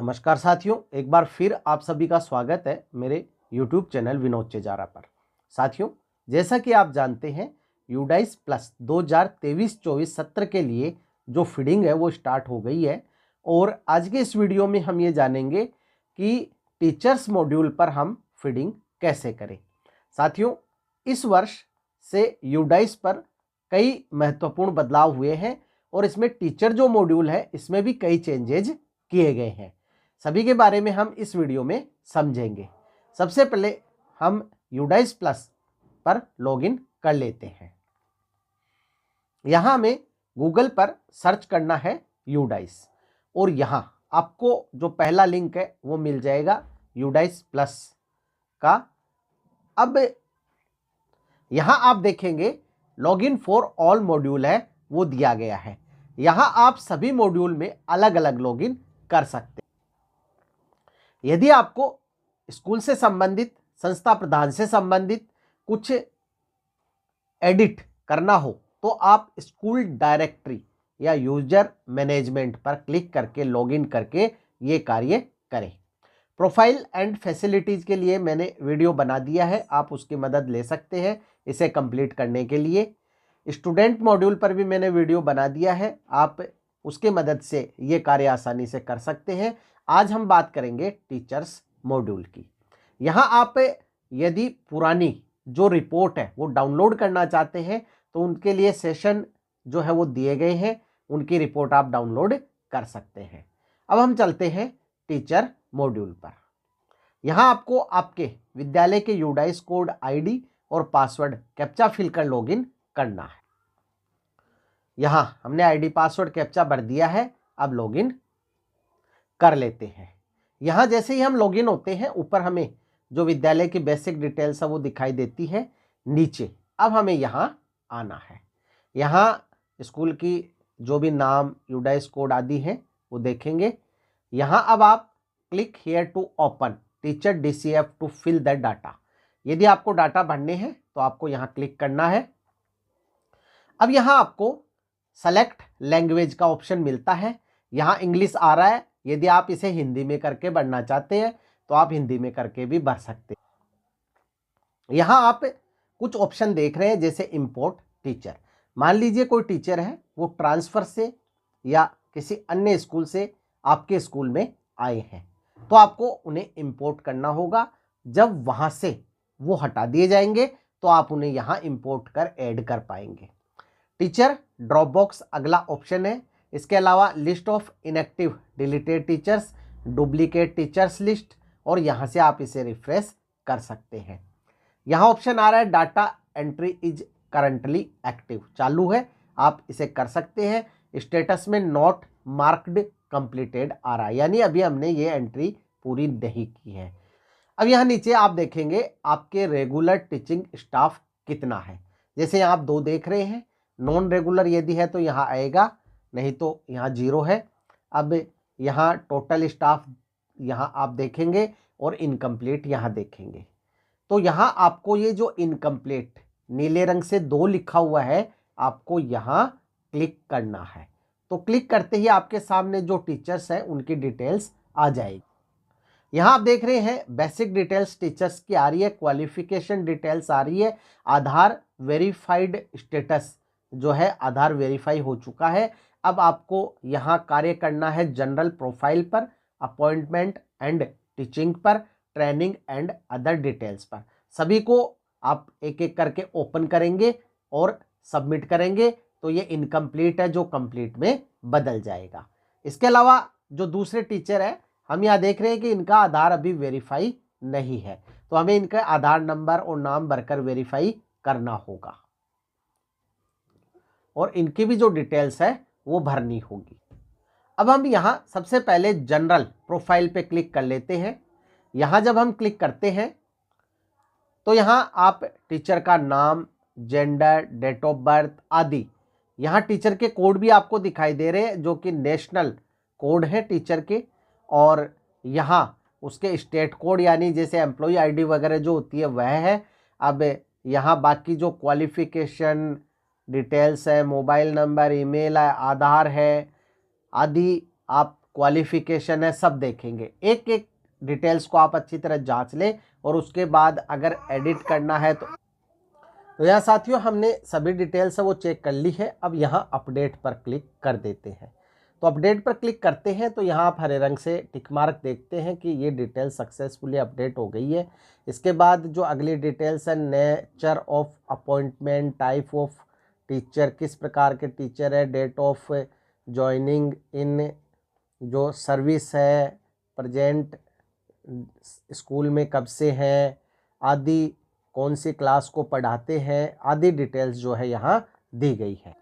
नमस्कार साथियों, एक बार फिर आप सभी का स्वागत है मेरे YouTube चैनल विनोद चेजारा पर। साथियों, जैसा कि आप जानते हैं यूडाइस प्लस 2023-24 सत्र के लिए जो फीडिंग है वो स्टार्ट हो गई है और आज के इस वीडियो में हम ये जानेंगे कि टीचर्स मॉड्यूल पर हम फीडिंग कैसे करें। साथियों, इस वर्ष से यूडाइस पर कई महत्वपूर्ण बदलाव हुए हैं और इसमें टीचर जो मॉड्यूल है इसमें भी कई चेंजेज किए गए हैं। सभी के बारे में हम इस वीडियो में समझेंगे। सबसे पहले हम यूडाइस प्लस पर लॉगिन कर लेते हैं। यहां हमें गूगल पर सर्च करना है यूडाइस और यहां आपको जो पहला लिंक है वो मिल जाएगा यूडाइस प्लस का। अब यहां आप देखेंगे लॉगिन फॉर ऑल मॉड्यूल है वो दिया गया है। यहां आप सभी मॉड्यूल में अलग अलग लॉगिन कर सकते हैं। यदि आपको स्कूल से संबंधित, संस्था प्रधान से संबंधित कुछ एडिट करना हो तो आप स्कूल डायरेक्टरी या यूजर मैनेजमेंट पर क्लिक करके लॉगिन करके ये कार्य करें। प्रोफाइल एंड फैसिलिटीज के लिए मैंने वीडियो बना दिया है, आप उसकी मदद ले सकते हैं इसे कंप्लीट करने के लिए। स्टूडेंट मॉड्यूल पर भी मैंने वीडियो बना दिया है, आप उसके मदद से ये कार्य आसानी से कर सकते हैं। आज हम बात करेंगे टीचर्स मॉड्यूल की। यहाँ आप यदि पुरानी जो रिपोर्ट है वो डाउनलोड करना चाहते हैं तो उनके लिए सेशन जो है वो दिए गए हैं, उनकी रिपोर्ट आप डाउनलोड कर सकते हैं। अब हम चलते हैं टीचर मॉड्यूल पर। यहाँ आपको आपके विद्यालय के यूडाइस कोड आईडी और पासवर्ड कैप्चा फिल कर लॉगिन करना है। यहाँ हमने आईडी पासवर्ड कैप्चा भर दिया है, अब लॉगिन कर लेते हैं। यहाँ जैसे ही हम लॉगिन होते हैं ऊपर हमें जो विद्यालय की बेसिक डिटेल्स है वो दिखाई देती है नीचे। अब हमें यहाँ आना है। यहाँ स्कूल की जो भी नाम, यूडाइस कोड आदि हैं वो देखेंगे। यहाँ अब आप click here to open teacher DCF to fill the data. यदि आपको डाटा भरने हैं तो आपको यहाँ क्लिक करना है। अब यहाँ आपको सेलेक्ट लैंग्वेज का ऑप्शन मिलता है। यहाँ इंग्लिश आ रहा है, यदि आप इसे हिंदी में करके भरना चाहते हैं तो आप हिंदी में करके भी भर सकते हैं। यहाँ आप कुछ ऑप्शन देख रहे हैं जैसे इंपोर्ट टीचर। मान लीजिए कोई टीचर है वो ट्रांसफर से या किसी अन्य स्कूल से आपके स्कूल में आए हैं तो आपको उन्हें इंपोर्ट करना होगा। जब वहां से वो हटा दिए जाएंगे तो आप उन्हें यहाँ इंपोर्ट कर ऐड कर पाएंगे। टीचर ड्रॉप बॉक्स अगला ऑप्शन है। इसके अलावा list of inactive deleted teachers, duplicate teachers list, और यहाँ से आप इसे रिफ्रेश कर सकते हैं। यहाँ ऑप्शन आ रहा है data entry is currently active, चालू है, आप इसे कर सकते हैं। स्टेटस में नॉट मार्क्ड कंप्लीटेड आ रहा है, यानी अभी हमने ये एंट्री पूरी नहीं की है। अब यहाँ नीचे आप देखेंगे आपके रेगुलर टीचिंग स्टाफ कितना है। जैसे यहाँ आप 2 देख रहे हैं, नॉन रेगुलर यदि है तो यहाँ आएगा, नहीं तो यहाँ 0 है। अब यहाँ टोटल स्टाफ यहाँ आप देखेंगे और इनकम्प्लीट यहाँ देखेंगे। तो यहाँ आपको ये जो इनकम्प्लीट नीले रंग से 2 लिखा हुआ है आपको यहाँ क्लिक करना है। तो क्लिक करते ही आपके सामने जो टीचर्स हैं उनकी डिटेल्स आ जाएगी। यहाँ आप देख रहे हैं बेसिक डिटेल्स टीचर्स की आ रही है, क्वालिफिकेशन डिटेल्स आ रही है, आधार वेरीफाइड स्टेटस जो है आधार वेरीफाई हो चुका है। अब आपको यहाँ कार्य करना है जनरल प्रोफाइल पर, अपॉइंटमेंट एंड टीचिंग पर, ट्रेनिंग एंड अदर डिटेल्स पर। सभी को आप एक एक करके ओपन करेंगे और सबमिट करेंगे तो ये इनकम्प्लीट है जो कंप्लीट में बदल जाएगा। इसके अलावा जो दूसरे टीचर है हम यहाँ देख रहे हैं कि इनका आधार अभी वेरीफाई नहीं है तो हमें इनका आधार नंबर और नाम भरकर वेरीफाई करना होगा और इनकी भी जो डिटेल्स है वो भरनी होगी। अब हम यहाँ सबसे पहले जनरल प्रोफाइल पे क्लिक कर लेते हैं। यहाँ जब हम क्लिक करते हैं तो यहाँ आप टीचर का नाम, जेंडर, डेट ऑफ बर्थ आदि, यहाँ टीचर के कोड भी आपको दिखाई दे रहे हैं जो कि नेशनल कोड है टीचर के, और यहाँ उसके स्टेट कोड यानी जैसे एम्प्लॉय आईडी वगैरह जो होती है वह है। अब यहाँ बाकी जो क्वालिफिकेशन डिटेल्स है, मोबाइल नंबर, ईमेल है, आधार है आदि आप क्वालिफिकेशन है, सब देखेंगे। एक एक डिटेल्स को आप अच्छी तरह जांच लें और उसके बाद अगर एडिट करना है तो यहाँ साथियों हमने सभी डिटेल्स है वो चेक कर ली है। अब यहाँ अपडेट पर क्लिक कर देते हैं। तो अपडेट पर क्लिक करते हैं तो यहाँ आप हरे रंग से टिक मार्क देखते हैं कि ये डिटेल सक्सेसफुली अपडेट हो गई है। इसके बाद जो अगली डिटेल्स है, nature of appointment, type of teacher, किस प्रकार के टीचर है, डेट ऑफ ज्वाइनिंग इन जो सर्विस है, प्रेजेंट स्कूल में कब से हैं आदि, कौन सी क्लास को पढ़ाते हैं आदि डिटेल्स जो है यहाँ दी गई है।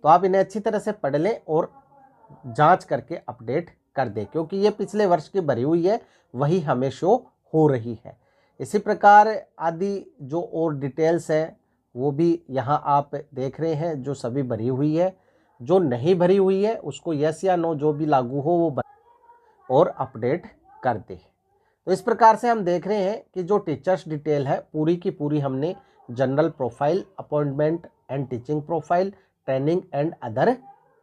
तो आप इन्हें अच्छी तरह से पढ़ लें और जांच करके अपडेट कर दें, क्योंकि ये पिछले वर्ष की भरी हुई है वही हमें शो हो रही है। इसी प्रकार आदि जो और डिटेल्स है वो भी यहाँ आप देख रहे हैं, जो सभी भरी हुई है। जो नहीं भरी हुई है उसको यस या नो जो भी लागू हो वो और अपडेट कर दे। तो इस प्रकार से हम देख रहे हैं कि जो टीचर्स डिटेल है पूरी की पूरी हमने general profile, appointment and teaching profile, training and other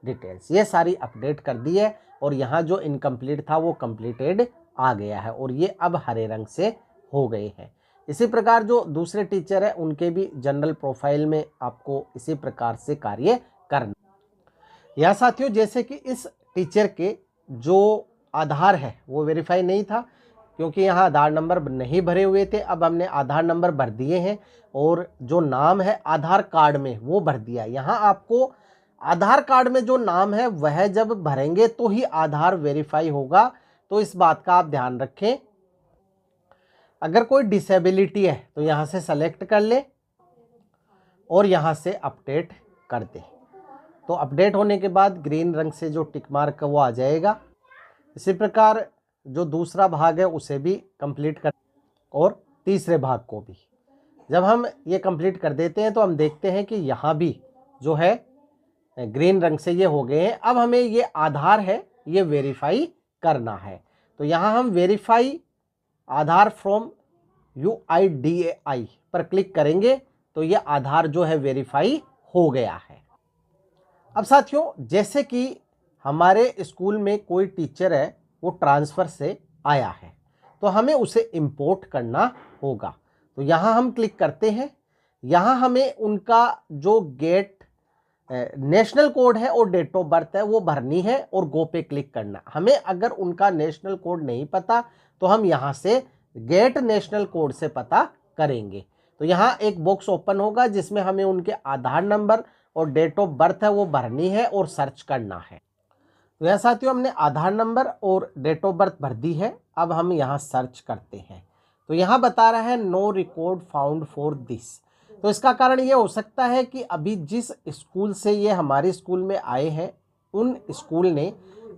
details ये सारी अपडेट कर दी है। और यहाँ जो इनकम्प्लीट था वो कंप्लीटेड आ गया है और ये अब हरे रंग से हो गए हैं। इसी प्रकार जो दूसरे टीचर है उनके भी जनरल प्रोफाइल में आपको इसी प्रकार से कार्य करना। यहाँ साथियों जैसे कि इस टीचर के जो आधार है वो वेरीफाई नहीं था, क्योंकि यहाँ आधार नंबर नहीं भरे हुए थे। अब हमने आधार नंबर भर दिए हैं और जो नाम है आधार कार्ड में वो भर दिया। यहाँ आपको आधार कार्ड में जो नाम है वह जब भरेंगे तो ही आधार वेरीफाई होगा, तो इस बात का आप ध्यान रखें। अगर कोई डिसेबिलिटी है तो यहाँ से सेलेक्ट कर ले और यहाँ से अपडेट कर दे। तो अपडेट होने के बाद ग्रीन रंग से जो टिक मार्क वो आ जाएगा। इसी प्रकार जो दूसरा भाग है उसे भी कंप्लीट कर और तीसरे भाग को भी जब हम ये कंप्लीट कर देते हैं तो हम देखते हैं कि यहाँ भी जो है ग्रीन रंग से ये हो गए हैं। अब हमें ये आधार है ये वेरीफाई करना है। तो यहाँ हम वेरीफाई आधार फ्रॉम UIDAI पर क्लिक करेंगे तो ये आधार जो है वेरीफाई हो गया है। अब साथियों जैसे कि हमारे स्कूल में कोई टीचर है वो ट्रांसफ़र से आया है तो हमें उसे इंपोर्ट करना होगा। तो यहाँ हम क्लिक करते हैं। यहाँ हमें उनका जो गेट नेशनल कोड है और डेट ऑफ बर्थ है वो भरनी है और गो पे क्लिक करना। हमें अगर उनका नेशनल कोड नहीं पता तो हम यहाँ से गेट नेशनल कोड से पता करेंगे। तो यहाँ एक बॉक्स ओपन होगा जिसमें हमें उनके आधार नंबर और डेट ऑफ बर्थ है वो भरनी है और सर्च करना है। तो यहाँ साथियों हमने आधार नंबर और डेट ऑफ बर्थ भर दी है। अब हम यहाँ सर्च करते हैं तो यहाँ बता रहा है no record found for this. तो इसका कारण ये हो सकता है कि अभी जिस स्कूल से ये हमारे स्कूल में आए हैं उन स्कूल ने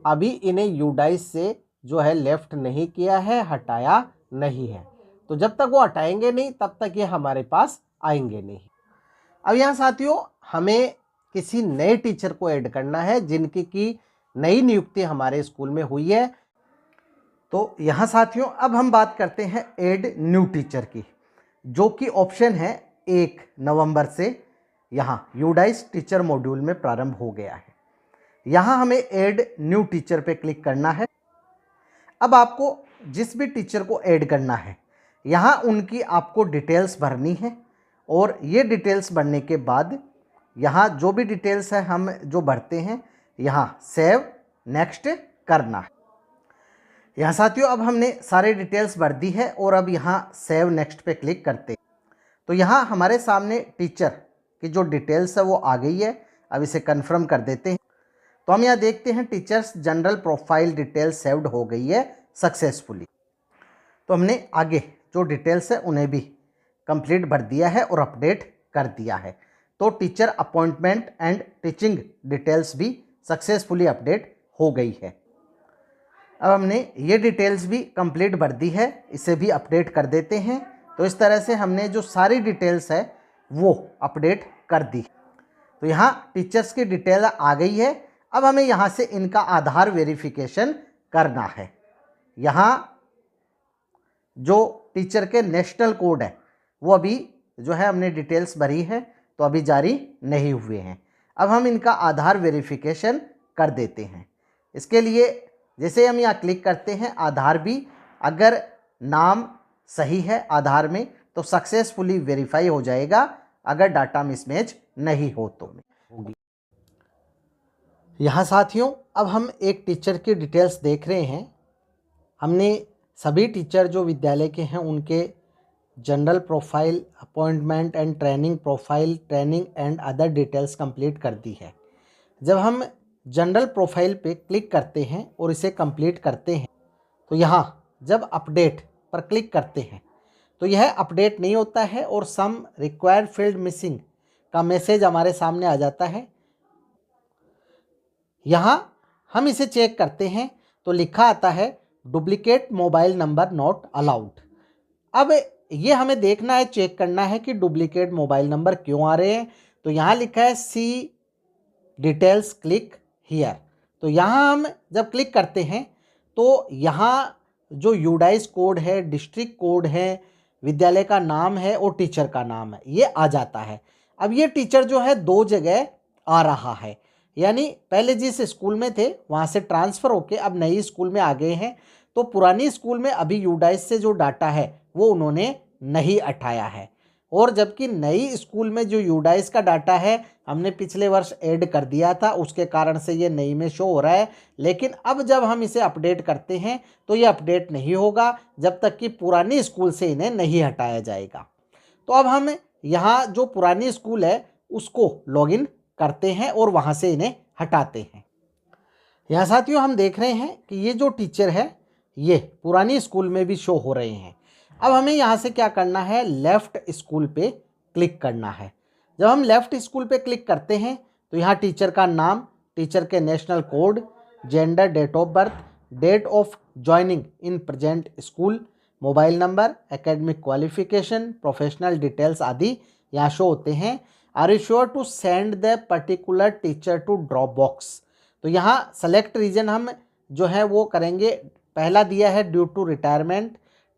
अभी इन्हें यूडाइस से जो है लेफ्ट नहीं किया है, हटाया नहीं है। तो जब तक वो हटाएंगे नहीं तब तक ये हमारे पास आएंगे नहीं। अब यहाँ साथियों हमें किसी नए टीचर को ऐड करना है जिनकी की नई नियुक्ति हमारे स्कूल में हुई है। तो यहाँ साथियों अब हम बात करते हैं ऐड न्यू टीचर की, जो कि ऑप्शन है 1 नवंबर से यहाँ यूडाइस टीचर मॉड्यूल में प्रारंभ हो गया है। यहाँ हमें ऐड न्यू टीचर पे क्लिक करना है। अब आपको जिस भी टीचर को ऐड करना है यहाँ उनकी आपको डिटेल्स भरनी है और ये डिटेल्स भरने के बाद यहाँ जो भी डिटेल्स है हम जो भरते हैं यहाँ सेव नेक्स्ट करना है। यहाँ साथियों अब हमने सारे डिटेल्स भर दी है और अब यहाँ सेव नेक्स्ट पे क्लिक करते हैं तो यहाँ हमारे सामने टीचर की जो डिटेल्स है वो आ गई है। अब इसे कंफर्म कर देते हैं तो हम यहाँ देखते हैं teachers general profile detail saved हो गई है सक्सेसफुली। तो हमने आगे जो डिटेल्स है उन्हें भी कंप्लीट भर दिया है और अपडेट कर दिया है। तो teacher appointment and teaching details भी सक्सेसफुली अपडेट हो गई है। अब हमने ये डिटेल्स भी कंप्लीट भर दी है, इसे भी अपडेट कर देते हैं। तो इस तरह से हमने जो सारी डिटेल्स है वो अपडेट कर दी। तो यहाँ टीचर्स की डिटेल आ गई है। अब हमें यहाँ से इनका आधार वेरिफिकेशन करना है। यहाँ जो टीचर के नेशनल कोड है वो अभी जो है हमने डिटेल्स भरी है तो अभी जारी नहीं हुए हैं। अब हम इनका आधार वेरिफिकेशन कर देते हैं। इसके लिए जैसे हम यहाँ क्लिक करते हैं आधार भी, अगर नाम सही है आधार में तो सक्सेसफुली वेरीफाई हो जाएगा, अगर डाटा मिसमैच नहीं हो तो होगी। यहाँ साथियों अब हम एक टीचर की डिटेल्स देख रहे हैं। हमने सभी टीचर जो विद्यालय के हैं उनके general profile, appointment and training profile, training and other details complete कर दी है। जब हम जनरल प्रोफाइल पे क्लिक करते हैं और इसे कंप्लीट करते हैं तो यहाँ जब अपडेट पर क्लिक करते हैं तो यह अपडेट नहीं होता है और सम रिक्वायर्ड फील्ड मिसिंग का मैसेज हमारे सामने आ जाता है। यहाँ हम इसे चेक करते हैं तो लिखा आता है duplicate mobile number not allowed. अब ये हमें देखना है, चेक करना है कि डुप्लीकेट मोबाइल नंबर क्यों आ रहे हैं। तो यहाँ लिखा है सी डिटेल्स क्लिक हियर। तो यहाँ हम जब क्लिक करते हैं तो यहाँ जो यूडाइस कोड है, डिस्ट्रिक्ट कोड है, विद्यालय का नाम है और टीचर का नाम है, ये आ जाता है। अब ये टीचर जो है 2 जगह आ रहा है, यानी पहले जिस स्कूल में थे वहाँ से ट्रांसफ़र होके अब नई स्कूल में आ गए हैं। तो पुरानी स्कूल में अभी यूडाइस से जो डाटा है वो उन्होंने नहीं हटाया है, और जबकि नई स्कूल में जो यूडाइस का डाटा है हमने पिछले वर्ष ऐड कर दिया था, उसके कारण से ये नई में शो हो रहा है। लेकिन अब जब हम इसे अपडेट करते हैं तो ये अपडेट नहीं होगा जब तक कि पुरानी स्कूल से इन्हें नहीं हटाया जाएगा। तो अब हम यहाँ जो पुरानी स्कूल है उसको लॉगिन करते हैं और वहाँ से इन्हें हटाते हैं। यहाँ साथियों हम देख रहे हैं कि ये जो टीचर है ये पुरानी स्कूल में भी शो हो रहे हैं। अब हमें यहाँ से क्या करना है, लेफ़्ट स्कूल पे क्लिक करना है। जब हम लेफ़्ट स्कूल पे क्लिक करते हैं तो यहाँ टीचर का नाम, टीचर के national code, gender, date of birth, date of joining in present school, mobile number, academic qualification, professional details आदि यहाँ शो होते हैं। Are you sure to send the particular teacher to drop box. तो यहाँ select reason हम जो है वो करेंगे। पहला दिया है due to retirement,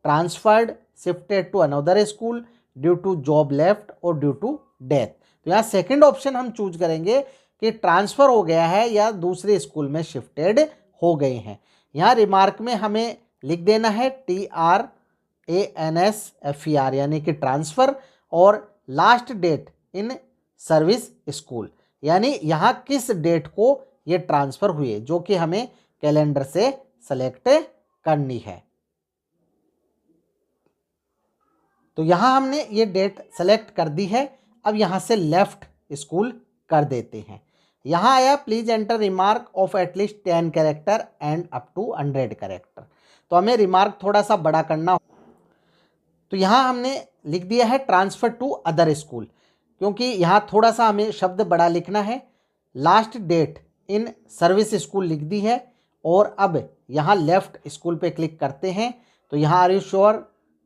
transferred, shifted to another school, due to job left और ड्यू टू डेथ। तो यहाँ सेकंड ऑप्शन हम चूज करेंगे कि ट्रांसफ़र हो गया है या दूसरे स्कूल में शिफ्टेड हो गए हैं। यहाँ रिमार्क में हमें लिख देना है TRANSFER यानी कि ट्रांसफ़र, और last date in service school, यानी यहाँ किस डेट को ये ट्रांसफ़र हुए, जो कि हमें कैलेंडर से सेलेक्ट करनी है। तो यहाँ हमने ये डेट सेलेक्ट कर दी है। अब यहाँ से लेफ़्ट स्कूल कर देते हैं। यहाँ आया please enter remark of at least 10 character and up to 100 character. तो हमें रिमार्क थोड़ा सा बड़ा करना, तो यहाँ हमने लिख दिया है ट्रांसफ़र टू अदर स्कूल, क्योंकि यहाँ थोड़ा सा हमें शब्द बड़ा लिखना है। Last date in service school लिख दी है, और अब यहाँ लेफ़्ट स्कूल पे क्लिक करते हैं तो यहाँ are you sure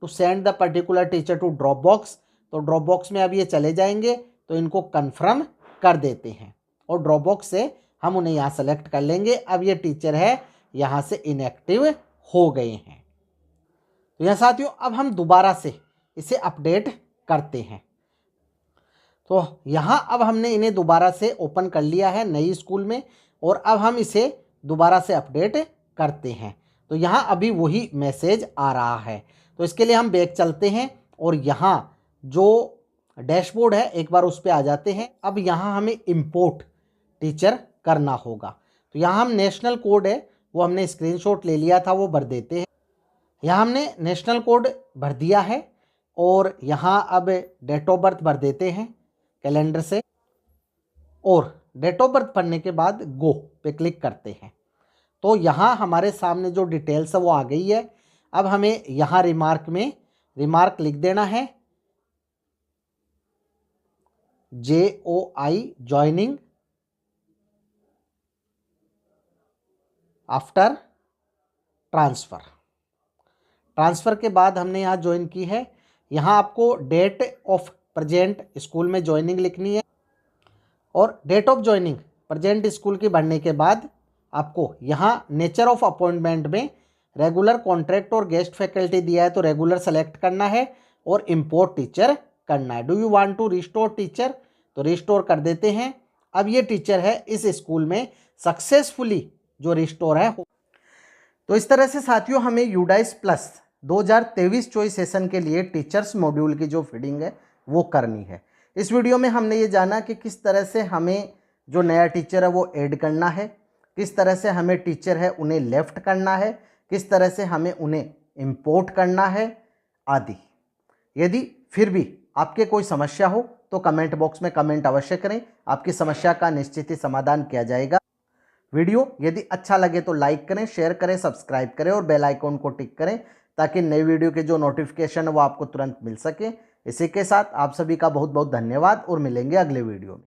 to send the particular teacher to drop box. तो ड्रॉप बॉक्स में अब ये चले जाएंगे, तो इनको कन्फर्म कर देते हैं और ड्रॉप बॉक्स से हम उन्हें यहाँ सेलेक्ट कर लेंगे। अब ये टीचर है यहाँ से इनएक्टिव हो गए हैं। तो यहाँ साथियों अब हम दोबारा से इसे अपडेट करते हैं। तो यहाँ अब हमने इन्हें दोबारा से ओपन कर लिया है नई स्कूल में, और अब हम इसे दोबारा से अपडेट करते हैं। तो यहाँ अभी वही मैसेज आ रहा है। तो इसके लिए हम बैक चलते हैं और यहाँ जो डैशबोर्ड है एक बार उस पर आ जाते हैं। अब यहाँ हमें इंपोर्ट टीचर करना होगा। तो यहाँ हम नेशनल कोड है वो हमने स्क्रीनशॉट ले लिया था, वो भर देते हैं। यहाँ हमने नेशनल कोड भर दिया है और यहाँ अब डेट ऑफ बर्थ भर देते हैं कैलेंडर से, और डेट ऑफ बर्थ भरने के बाद गो पे क्लिक करते हैं। तो यहाँ हमारे सामने जो डिटेल्स है वो आ गई है। अब हमें यहाँ रिमार्क में रिमार्क लिख देना है JOI joining after transfer. Transfer के बाद हमने यहाँ ज्वाइन की है। यहाँ आपको डेट ऑफ प्रेजेंट स्कूल में ज्वाइनिंग लिखनी है, और date of joining present school की भरने के बाद आपको यहाँ नेचर ऑफ अपॉइंटमेंट में रेगुलर, कॉन्ट्रैक्ट और गेस्ट फैकल्टी दिया है तो रेगुलर सेलेक्ट करना है और इंपोर्ट टीचर करना है। Do you want to restore teacher, तो रिस्टोर कर देते हैं। अब ये टीचर है इस स्कूल में सक्सेसफुली जो रिस्टोर है। तो इस तरह से साथियों हमें यूडाइस प्लस 2023-24 सेशन के लिए टीचर्स मॉड्यूल की जो फीडिंग है वो करनी है। इस वीडियो में हमने ये जाना कि किस तरह से हमें जो नया टीचर है वो ऐड करना है, किस तरह से हमें टीचर है उन्हें लेफ्ट करना है, किस तरह से हमें उन्हें इंपोर्ट करना है आदि। यदि फिर भी आपके कोई समस्या हो तो कमेंट बॉक्स में कमेंट अवश्य करें, आपकी समस्या का निश्चित ही समाधान किया जाएगा। वीडियो यदि अच्छा लगे तो लाइक करें, शेयर करें, सब्सक्राइब करें और बेल आइकॉन को टिक करें ताकि नई वीडियो के जो नोटिफिकेशन है वो आपको तुरंत मिल सके। इसी के साथ आप सभी का बहुत बहुत धन्यवाद और मिलेंगे अगले वीडियो में।